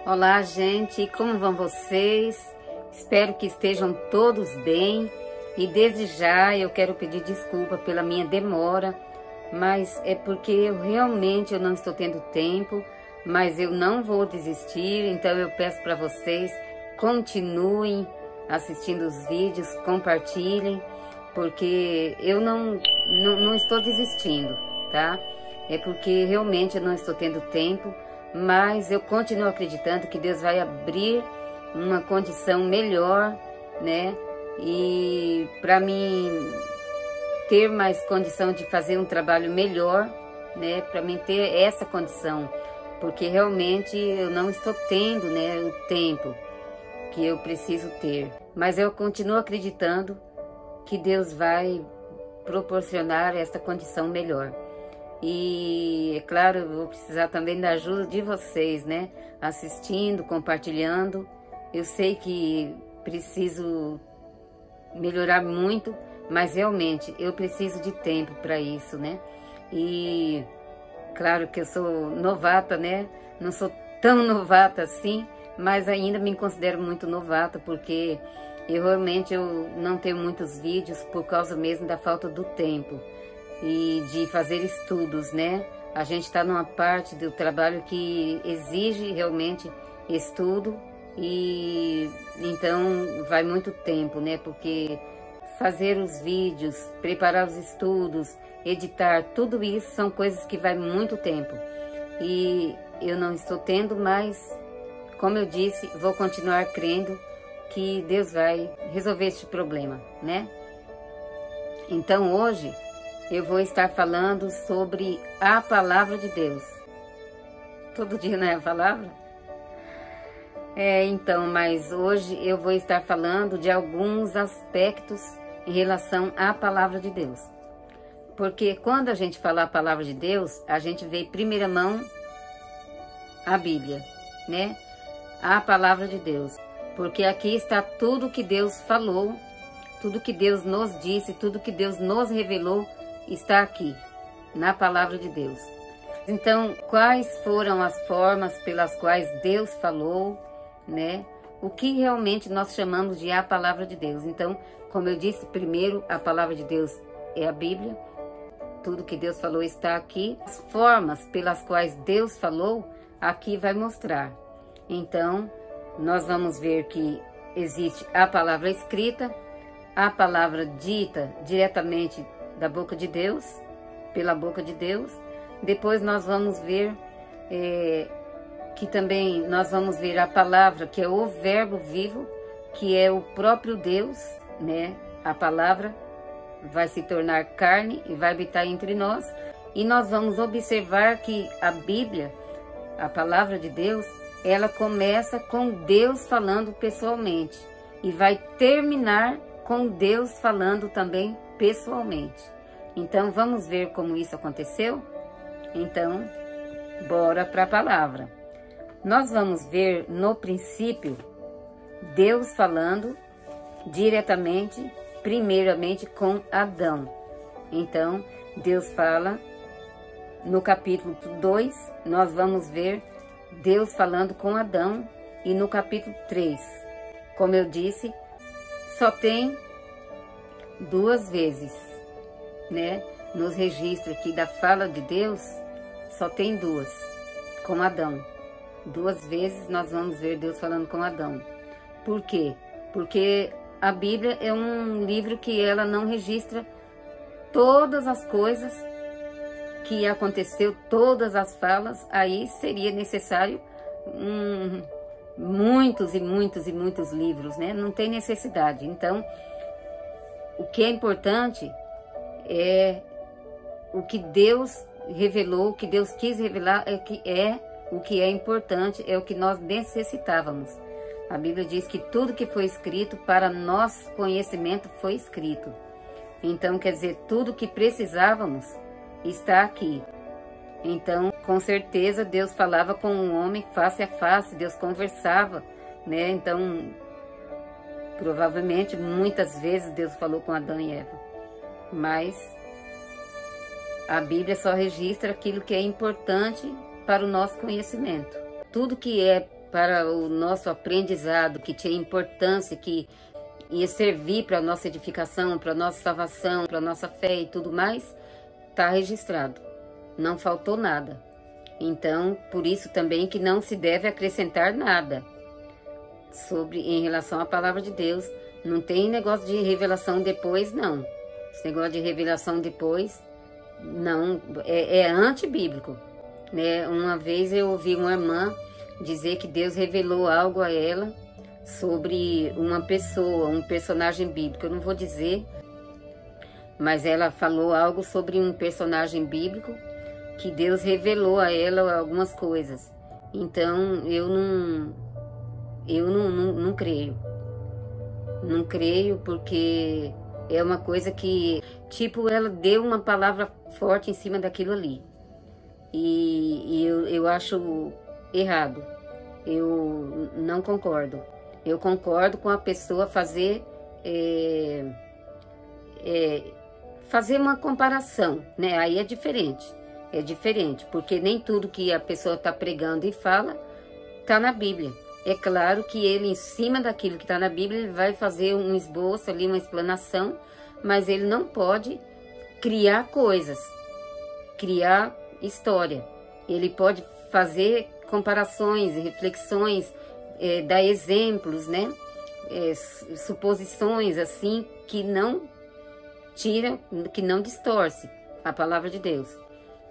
Olá, gente, como vão vocês? Espero que estejam todos bem e desde já eu quero pedir desculpa pela minha demora, mas é porque eu não estou tendo tempo, mas eu não vou desistir, então eu peço para vocês, continuem assistindo os vídeos, compartilhem, porque eu não estou desistindo, tá? É porque realmente eu não estou tendo tempo, mas eu continuo acreditando que Deus vai abrir uma condição melhor, né? E para mim ter mais condição de fazer um trabalho melhor, né? Para mim ter essa condição, porque realmente eu não estou tendo, né, o tempo que eu preciso ter. Mas eu continuo acreditando que Deus vai proporcionar essa condição melhor. E, é claro, eu vou precisar também da ajuda de vocês, né? Assistindo, compartilhando. Eu sei que preciso melhorar muito, mas realmente eu preciso de tempo para isso, né? E, claro que eu sou novata, né? Não sou tão novata assim, mas ainda me considero muito novata, porque eu não tenho muitos vídeos por causa mesmo da falta do tempo e de fazer estudos, né? A gente está numa parte do trabalho que exige realmente estudo e então vai muito tempo, né? Porque fazer os vídeos, preparar os estudos, editar, tudo isso são coisas que vai muito tempo. E eu não estou tendo, mas, como eu disse, vou continuar crendo que Deus vai resolver este problema, né? Então hoje eu vou estar falando sobre a palavra de Deus. Todo dia não é a palavra? Então, mas hoje eu vou estar falando de alguns aspectos em relação à palavra de Deus. Porque quando a gente fala a palavra de Deus, a gente vê em primeira mão a Bíblia, né? A palavra de Deus. Porque aqui está tudo que Deus falou, tudo que Deus nos disse, tudo que Deus nos revelou, está aqui, na palavra de Deus. Então, quais foram as formas pelas quais Deus falou, né? O que realmente nós chamamos de a palavra de Deus. Então, como eu disse, primeiro, a palavra de Deus é a Bíblia. Tudo que Deus falou está aqui. As formas pelas quais Deus falou, aqui vai mostrar. Então, nós vamos ver que existe a palavra escrita, a palavra dita diretamente da boca de Deus, pela boca de Deus. Depois nós vamos ver que também nós vamos ver a palavra, que é o verbo vivo, que é o próprio Deus, né? A palavra vai se tornar carne e vai habitar entre nós. E nós vamos observar que a Bíblia, a palavra de Deus, ela começa com Deus falando pessoalmente e vai terminar com Deus falando também pessoalmente. Então, vamos ver como isso aconteceu? Então, bora para a palavra. Nós vamos ver no princípio Deus falando diretamente, primeiramente com Adão. Então, Deus fala no capítulo 2, nós vamos ver Deus falando com Adão, e no capítulo 3, como eu disse, só tem 2 vezes, né? Nos registros aqui da fala de Deus, só tem 2, com Adão. 2 vezes nós vamos ver Deus falando com Adão. Por quê? Porque a Bíblia é um livro que ela não registra todas as coisas que aconteceu, todas as falas. Aí seria necessário muitos e muitos e muitos livros, né? Não tem necessidade. Então, o que é importante é o que Deus revelou, o que Deus quis revelar, o que é importante, é o que nós necessitávamos. A Bíblia diz que tudo que foi escrito para nosso conhecimento foi escrito. Então, quer dizer, tudo que precisávamos está aqui. Então, com certeza, Deus falava com um homem face a face, Deus conversava, né? Então, provavelmente, muitas vezes Deus falou com Adão e Eva. Mas a Bíblia só registra aquilo que é importante para o nosso conhecimento. Tudo que é para o nosso aprendizado, que tinha importância, que ia servir para a nossa edificação, para a nossa salvação, para a nossa fé e tudo mais, está registrado. Não faltou nada. Então, por isso também que não se deve acrescentar nada em relação à palavra de Deus. Não tem negócio de revelação depois, não. Esse negócio de revelação depois, não, é antibíblico, né? Uma vez eu ouvi uma irmã dizer que Deus revelou algo a ela sobre uma pessoa, um personagem bíblico. Eu não vou dizer, mas ela falou algo sobre um personagem bíblico que Deus revelou a ela algumas coisas. Então eu não creio. Não creio, porque é uma coisa que, tipo, ela deu uma palavra forte em cima daquilo ali. E eu acho errado. Eu não concordo. Eu concordo com a pessoa fazer uma comparação, né? Aí é diferente. É diferente, porque nem tudo que a pessoa está pregando e fala está na Bíblia. É claro que ele, em cima daquilo que está na Bíblia, ele vai fazer um esboço ali, uma explanação, mas ele não pode criar coisas, criar história. Ele pode fazer comparações, reflexões, dar exemplos, né? Suposições assim que não tiram, que não distorce a palavra de Deus.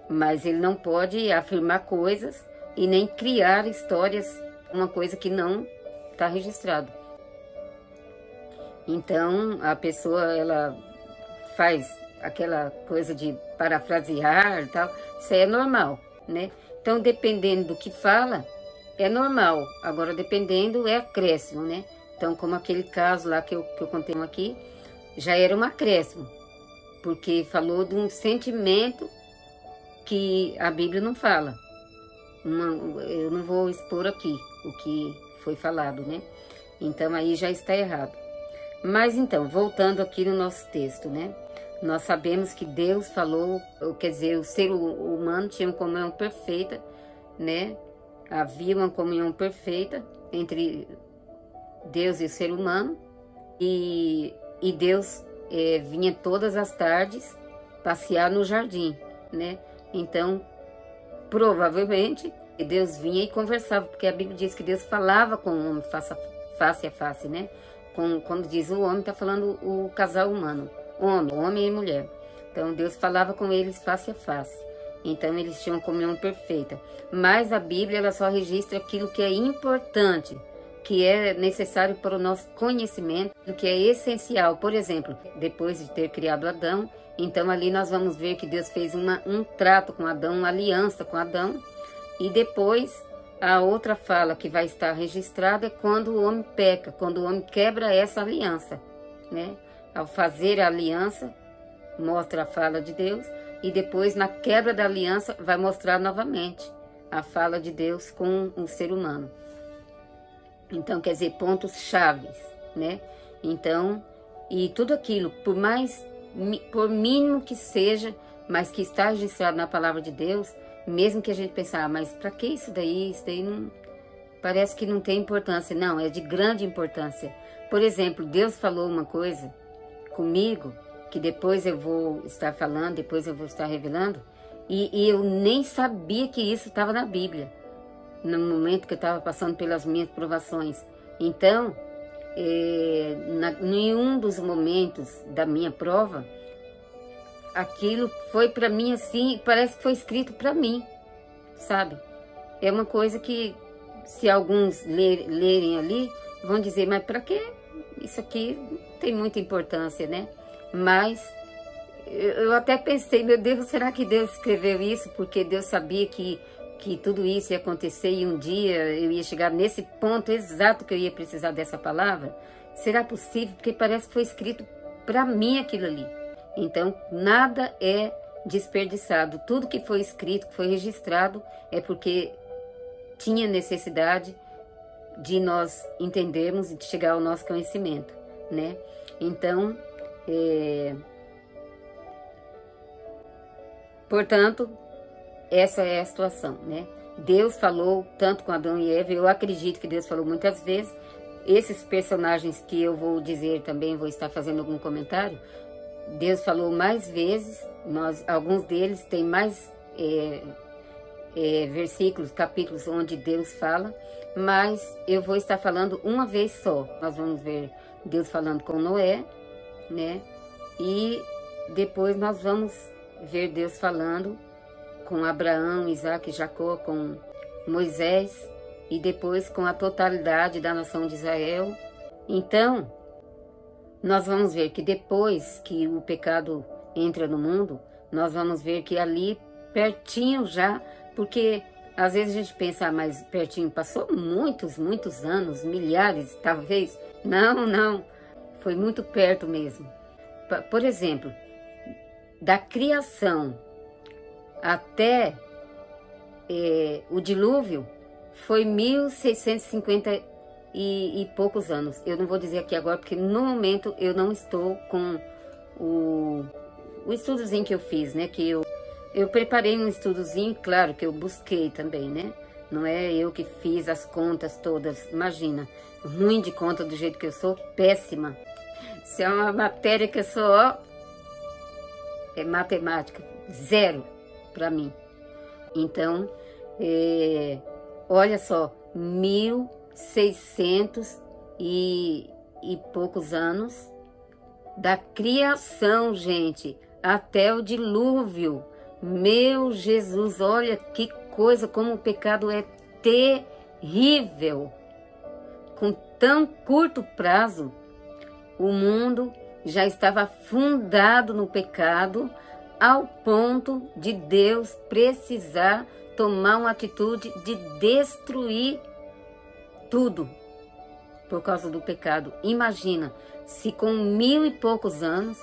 Mas ele não pode afirmar coisas e nem criar histórias, uma coisa que não está registrado. Então a pessoa, ela faz aquela coisa de parafrasear e tal, isso aí é normal, né? Então, dependendo do que fala, é normal. Agora, dependendo, é acréscimo, né? Então, como aquele caso lá que eu contei aqui, já era um acréscimo, porque falou de um sentimento que a Bíblia não fala. Eu não vou expor aqui o que foi falado, né? Então, aí já está errado. Mas, então, voltando aqui no nosso texto, né? Nós sabemos que Deus falou, quer dizer, o ser humano tinha uma comunhão perfeita, né? Havia uma comunhão perfeita entre Deus e o ser humano. E Deus vinha todas as tardes passear no jardim, né? Então, provavelmente, Deus vinha e conversava, porque a Bíblia diz que Deus falava com o homem face a face, né? Quando diz o homem, está falando o casal humano, homem e mulher. Então, Deus falava com eles face a face. Então, eles tinham comunhão perfeita. Mas a Bíblia, ela só registra aquilo que é importante, que é necessário para o nosso conhecimento, do que é essencial. Por exemplo, depois de ter criado Adão, então ali nós vamos ver que Deus fez um trato com Adão, uma aliança com Adão. E depois, a outra fala que vai estar registrada é quando o homem peca, quando o homem quebra essa aliança, né? Ao fazer a aliança, mostra a fala de Deus, e depois, na quebra da aliança, vai mostrar novamente a fala de Deus com o ser humano. Então, quer dizer, pontos chaves, né? Então, e tudo aquilo, por mínimo que seja, mas que está registrado na palavra de Deus, mesmo que a gente pensar, mas para que isso daí? Isso daí não, parece que não tem importância. Não, é de grande importância. Por exemplo, Deus falou uma coisa comigo, que depois eu vou estar falando, depois eu vou estar revelando, e eu nem sabia que isso estava na Bíblia, no momento que eu estava passando pelas minhas provações. Então, em um dos momentos da minha prova, aquilo foi para mim assim, parece que foi escrito para mim, sabe? É uma coisa que, se alguns lerem ali, vão dizer, mas para que isso aqui tem muita importância, né? Mas eu até pensei, meu Deus, será que Deus escreveu isso? Porque Deus sabia que tudo isso ia acontecer e um dia eu ia chegar nesse ponto exato que eu ia precisar dessa palavra? Será possível? Porque parece que foi escrito para mim aquilo ali. Então, nada é desperdiçado. Tudo que foi escrito, que foi registrado, é porque tinha necessidade de nós entendermos e de chegar ao nosso conhecimento, né? Então, portanto, essa é a situação, né? Deus falou tanto com Adão e Eva, eu acredito que Deus falou muitas vezes. Esses personagens que eu vou dizer também, vou estar fazendo algum comentário, Deus falou mais vezes, alguns deles têm mais versículos, capítulos onde Deus fala, mas eu vou estar falando uma vez só. Nós vamos ver Deus falando com Noé, né? E depois nós vamos ver Deus falando com Abraão, Isaac e Jacó, com Moisés, e depois com a totalidade da nação de Israel. Então, nós vamos ver que depois que o pecado entra no mundo, nós vamos ver que ali, pertinho já, porque às vezes a gente pensa, mas pertinho, passou muitos anos, milhares talvez. Não, foi muito perto mesmo. Por exemplo, da criação até o dilúvio, foi 1650 e poucos anos. Eu não vou dizer aqui agora, porque no momento eu não estou com o estudozinho que eu fiz, né? Que eu preparei um estudozinho, claro que eu busquei também, né? Não é eu que fiz as contas todas, imagina. Ruim de conta do jeito que eu sou, péssima. Se é uma matéria que eu sou, ó, é matemática, zero para mim. Então, olha só, 1600 e poucos anos da criação, gente, até o dilúvio. Meu Jesus, olha que coisa, como o pecado é terrível. Com tão curto prazo, o mundo já estava afundado no pecado, ao ponto de Deus precisar tomar uma atitude de destruir tudo por causa do pecado. Imagina, se com 1000 e poucos anos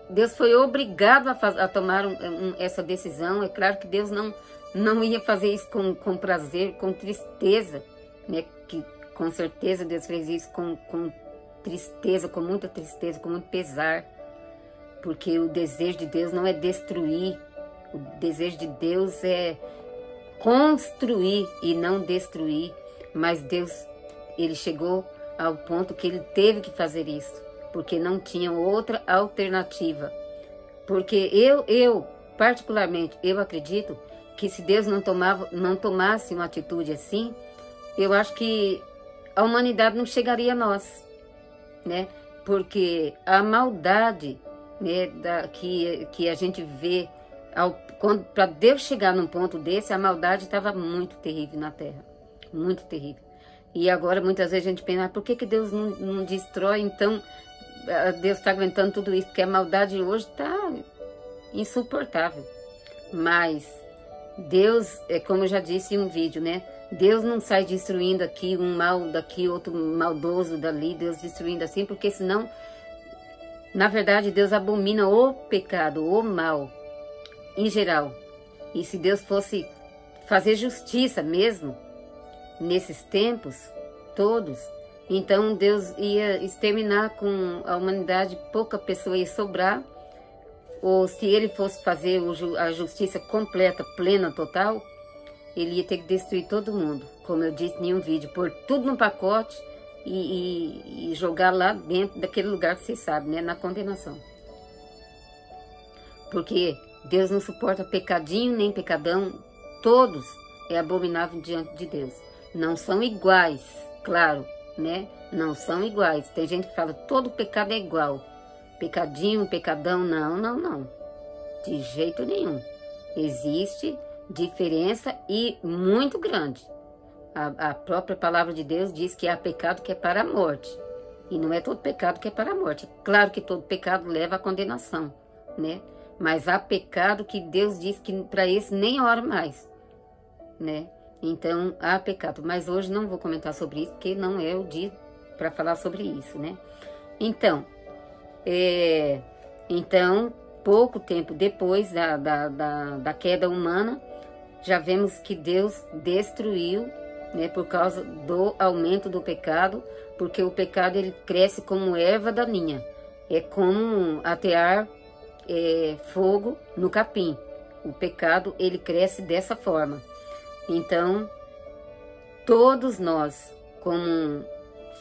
Deus foi obrigado a tomar essa decisão. É claro que Deus não ia fazer isso com prazer, com tristeza, né? Que com certeza Deus fez isso com tristeza, com muita tristeza, com muito pesar, porque o desejo de Deus não é destruir. O desejo de Deus é construir e não destruir. Mas Deus, ele chegou ao ponto que ele teve que fazer isso, porque não tinha outra alternativa. Porque eu particularmente, eu acredito que se Deus não tomasse uma atitude assim, eu acho que a humanidade não chegaria a nós, né? Porque a maldade, né, que a gente vê, para Deus chegar num ponto desse, a maldade estava muito terrível na Terra, muito terrível. E agora muitas vezes a gente pensa, por que Deus não destrói? Então Deus está aguentando tudo isso, porque a maldade hoje está insuportável. Mas Deus, como eu já disse em um vídeo, né? Deus não sai destruindo aqui um mal daqui, outro maldoso dali, Deus destruindo assim, porque senão, na verdade, Deus abomina o pecado, o mal, em geral. E se Deus fosse fazer justiça mesmo, nesses tempos todos, então Deus ia exterminar com a humanidade, pouca pessoa ia sobrar. Ou se ele fosse fazer a justiça completa, plena, total, ele ia ter que destruir todo mundo, como eu disse em um vídeo, pôr tudo num pacote e jogar lá dentro daquele lugar que vocês sabem, né, na condenação. Porque Deus não suporta pecadinho nem pecadão, todos é abominável diante de Deus. Não são iguais, claro, né? Não são iguais. Tem gente que fala, todo pecado é igual. Pecadinho, pecadão, não. De jeito nenhum. Existe diferença e muito grande. A própria palavra de Deus diz que há pecado que é para a morte. E não é todo pecado que é para a morte. Claro que todo pecado leva à condenação, né? Mas há pecado que Deus diz que para esse nem ora mais, né? Então, há pecado. Mas hoje não vou comentar sobre isso, porque não é o dia para falar sobre isso, né? Então, pouco tempo depois da queda humana, já vemos que Deus destruiu, né, por causa do aumento do pecado, porque o pecado ele cresce como erva daninha, é como atear fogo no capim. o pecado, ele cresce dessa forma. Então, todos nós, como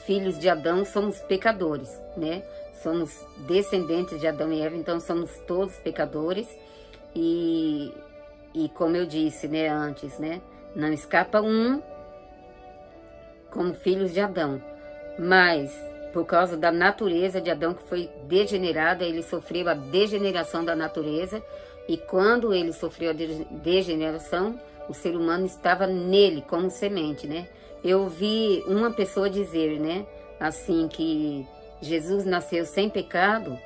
filhos de Adão, somos pecadores, né? Somos descendentes de Adão e Eva, então somos todos pecadores. E como eu disse, né, antes, né? Não escapa um como filhos de Adão. Mas, por causa da natureza de Adão, que foi degenerada, ele sofreu a degeneração da natureza. E quando ele sofreu a degeneração, o ser humano estava nele como semente, né? Eu ouvi uma pessoa dizer, né, assim, que Jesus nasceu sem pecado.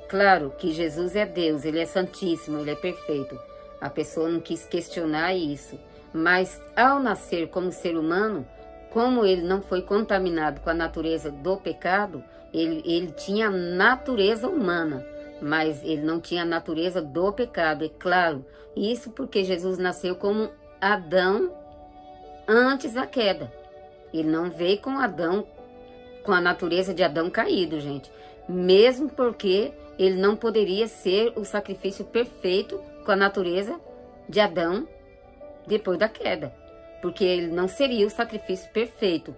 Claro que Jesus é Deus, ele é santíssimo, ele é perfeito. A pessoa não quis questionar isso. Mas ao nascer como ser humano, como ele não foi contaminado com a natureza do pecado, ele tinha a natureza humana, mas ele não tinha a natureza do pecado, é claro. Isso porque Jesus nasceu como Adão antes da queda. Ele não veio com Adão, com a natureza de Adão caído, gente. Mesmo porque ele não poderia ser o sacrifício perfeito com a natureza de Adão depois da queda. Porque ele não seria o sacrifício perfeito.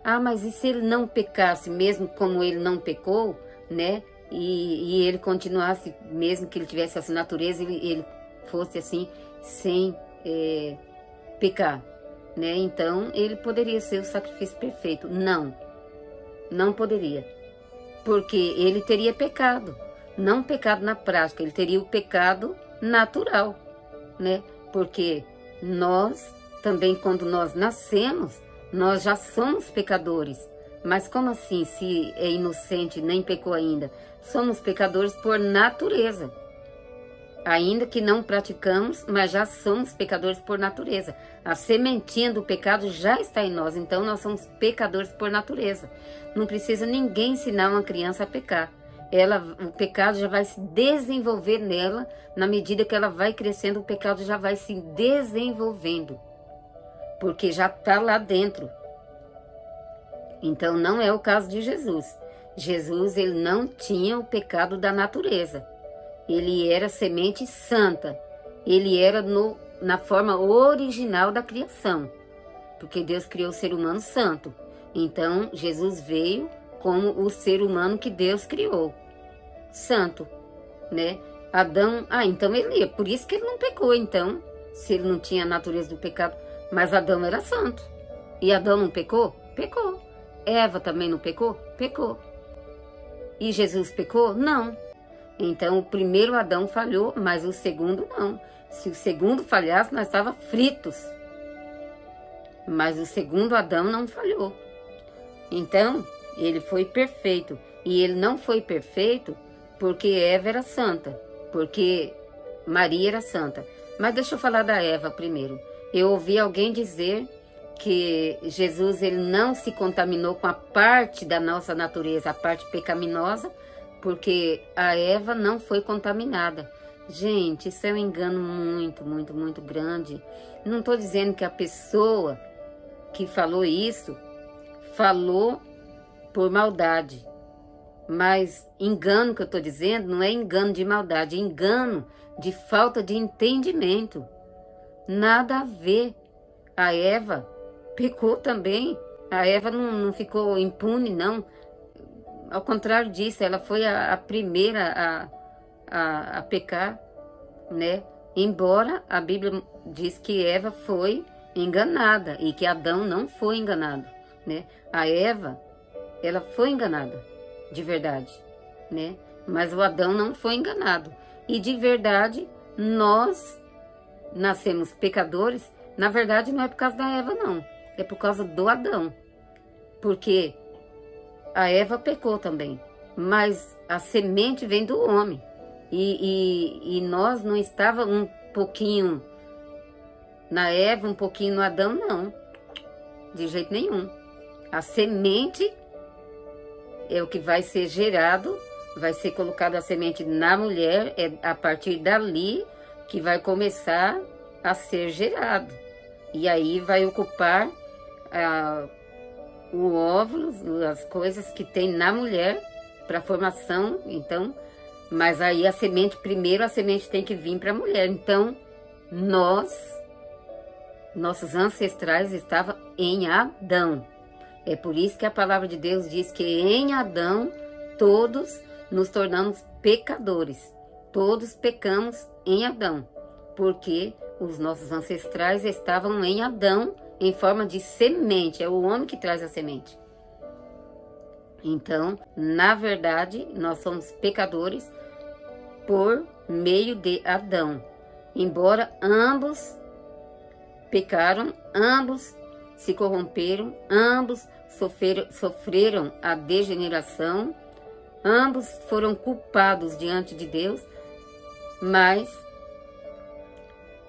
Ah, mas e se ele não pecasse, mesmo como ele não pecou, né? E ele continuasse, mesmo que ele tivesse essa natureza, ele fosse assim, sem pecar, né? Então, ele poderia ser o sacrifício perfeito. Não, não poderia. Porque ele teria pecado. Não pecado na prática, ele teria o pecado natural, né? Porque nós também, quando nós nascemos, nós já somos pecadores. Mas como assim, se é inocente, nem pecou ainda? Somos pecadores por natureza. Ainda que não praticamos, mas já somos pecadores por natureza. A sementinha do pecado já está em nós, então nós somos pecadores por natureza. Não precisa ninguém ensinar uma criança a pecar. O pecado já vai se desenvolver nela, na medida que ela vai crescendo, o pecado já vai se desenvolvendo. Porque já está lá dentro. Então não é o caso de Jesus. Jesus, ele não tinha o pecado da natureza. Ele era semente santa. Ele era na forma original da criação. Porque Deus criou o ser humano santo. Então Jesus veio como o ser humano que Deus criou. Santo, né? Adão, então ele, por isso que ele não pecou, então. Se ele não tinha a natureza do pecado. Mas Adão era santo. E Adão não pecou? Pecou. Eva também não pecou? Pecou. E Jesus pecou? Não. Então o primeiro Adão falhou, mas o segundo não. Se o segundo falhasse, nós estávamos fritos. Mas o segundo Adão não falhou. Então, ele foi perfeito. E ele não foi perfeito porque Eva era santa. Porque Maria era santa. Mas deixa eu falar da Eva primeiro. Eu ouvi alguém dizer que Jesus, ele não se contaminou com a parte da nossa natureza, a parte pecaminosa, porque a Eva não foi contaminada. Gente, isso é um engano muito, muito, muito grande. Não estou dizendo que a pessoa que falou isso, falou por maldade. Mas engano que eu estou dizendo não é engano de maldade, é engano de falta de entendimento. Nada a ver. A Eva pecou também. A Eva não ficou impune, não. Ao contrário disso, ela foi a primeira a pecar, né? Embora a Bíblia diz que Eva foi enganada e que Adão não foi enganado, né? A Eva, ela foi enganada, de verdade, né? Mas o Adão não foi enganado. E de verdade, nós nascemos pecadores. Na verdade, não é por causa da Eva, não. É por causa do Adão. Porque a Eva pecou também. Mas a semente vem do homem. E nós não estávamos um pouquinho na Eva, um pouquinho no Adão, não. De jeito nenhum. A semente é o que vai ser gerado, vai ser colocada a semente na mulher, é a partir dali que vai começar a ser gerado. E aí vai ocupar o óvulo, as coisas que tem na mulher para formação. Então, mas aí a semente, primeiro a semente tem que vir para a mulher. Então, nossos ancestrais estavam em Adão. É por isso que a palavra de Deus diz que em Adão todos nos tornamos pecadores. Todos pecamos em Adão, porque os nossos ancestrais estavam em Adão em forma de semente. É o homem que traz a semente. Então, na verdade, nós somos pecadores por meio de Adão. Embora ambos pecaram, ambos se corromperam, ambos sofreram a degeneração, ambos foram culpados diante de Deus, mas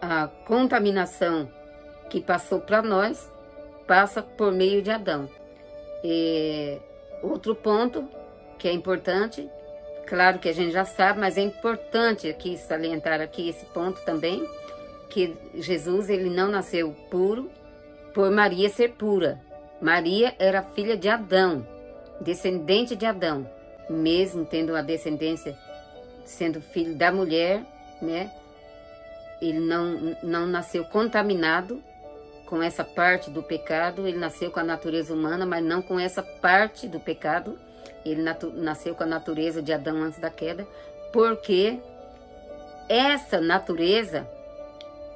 a contaminação que passou para nós passa por meio de Adão. Outro ponto que é importante, claro que a gente já sabe, mas é importante aqui salientar aqui esse ponto também, que Jesus ele não nasceu puro por Maria ser pura. Maria era filha de Adão, descendente de Adão. Mesmo tendo a descendência, sendo filho da mulher, né? Ele não nasceu contaminado com essa parte do pecado. Ele nasceu com a natureza humana, mas não com essa parte do pecado. Ele nasceu com a natureza de Adão antes da queda, porque essa natureza,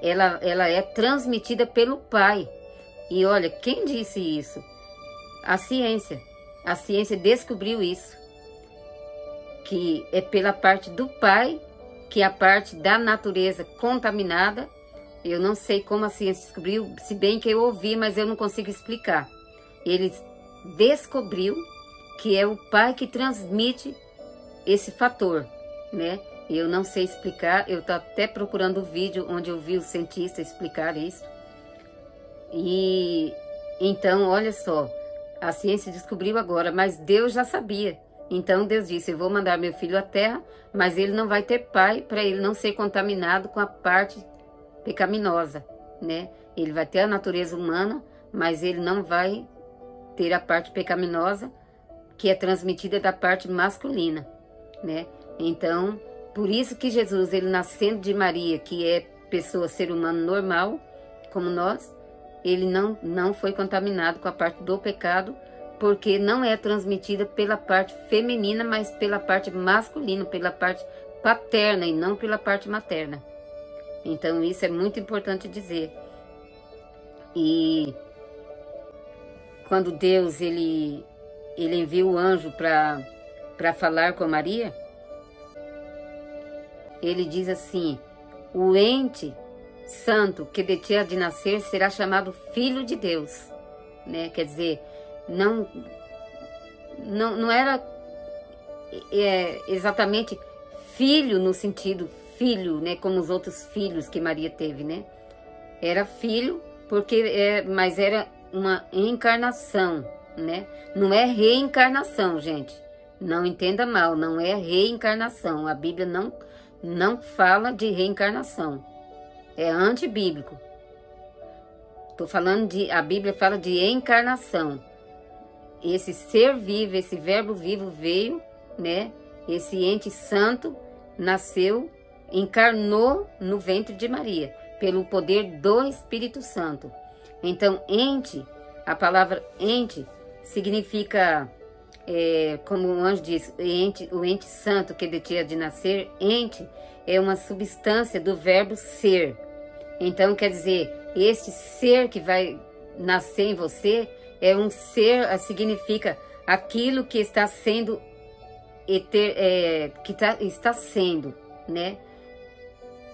ela é transmitida pelo Pai. E olha, quem disse isso? A ciência. A ciência descobriu isso. Que é pela parte do Pai, que a parte da natureza contaminada, eu não sei como a ciência descobriu, se bem que eu ouvi, mas eu não consigo explicar. Ele descobriu que é o Pai que transmite esse fator, né? Eu não sei explicar, eu estou até procurando o vídeo onde eu vi o cientista explicar isso. E então, olha só, a ciência descobriu agora, mas Deus já sabia. Então Deus disse, eu vou mandar meu filho à terra, mas ele não vai ter pai para ele não ser contaminado com a parte pecaminosa, né? Ele vai ter a natureza humana, mas ele não vai ter a parte pecaminosa que é transmitida da parte masculina, né? Então, por isso que Jesus, ele nascendo de Maria, que é pessoa, ser humano normal, como nós, ele não foi contaminado com a parte do pecado, porque não é transmitida pela parte feminina, mas pela parte masculina, pela parte paterna e não pela parte materna. Então isso é muito importante dizer. E quando Deus ele envia o anjo para falar com Maria, ele diz assim, o ente santo que de ti há de nascer será chamado Filho de Deus, né? Quer dizer, não era exatamente filho no sentido filho, né? Como os outros filhos que Maria teve, né? Era filho porque mas era uma encarnação, né? Não é reencarnação, gente. Não entenda mal, não é reencarnação. A Bíblia não fala de reencarnação. É antibíblico. Estou falando a Bíblia fala de encarnação. Esse ser vivo, esse verbo vivo veio, né? Esse ente santo nasceu, encarnou no ventre de Maria, pelo poder do Espírito Santo. Então, ente, a palavra ente, significa, como o anjo diz, o ente santo que de ti há de nascer, ente é uma substância do verbo ser. Então, quer dizer, este ser que vai nascer em você é um ser, significa aquilo que está sendo, está sendo, né?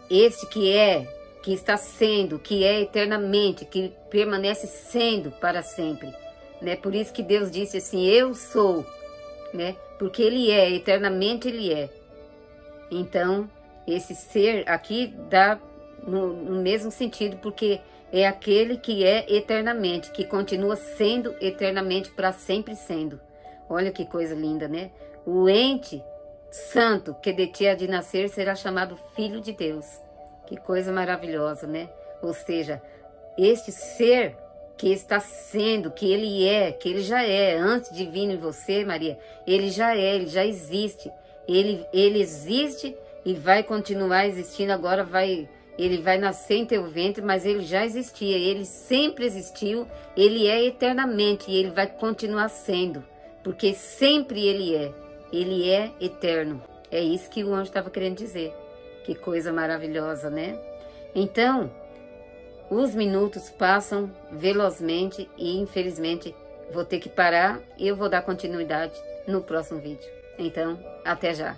Este que está sendo, que é eternamente, que permanece sendo para sempre, né? Por isso que Deus disse assim, eu sou, né? Porque Ele é, eternamente Ele é. Então, esse ser aqui dá no mesmo sentido, porque é aquele que é eternamente, que continua sendo eternamente, para sempre sendo. Olha que coisa linda, né? O ente santo que de ti há de nascer será chamado Filho de Deus. Que coisa maravilhosa, né? Ou seja, este ser que está sendo, que ele já é, antes de vir em você, Maria, ele já é, ele já existe. Ele existe e vai continuar existindo, agora vai ele vai nascer em teu ventre, mas ele já existia, ele sempre existiu, ele é eternamente e ele vai continuar sendo, porque sempre ele é eterno. É isso que o anjo estava querendo dizer. Que coisa maravilhosa, né? Então, os minutos passam velozmente e infelizmente vou ter que parar e eu vou dar continuidade no próximo vídeo. Então, até já!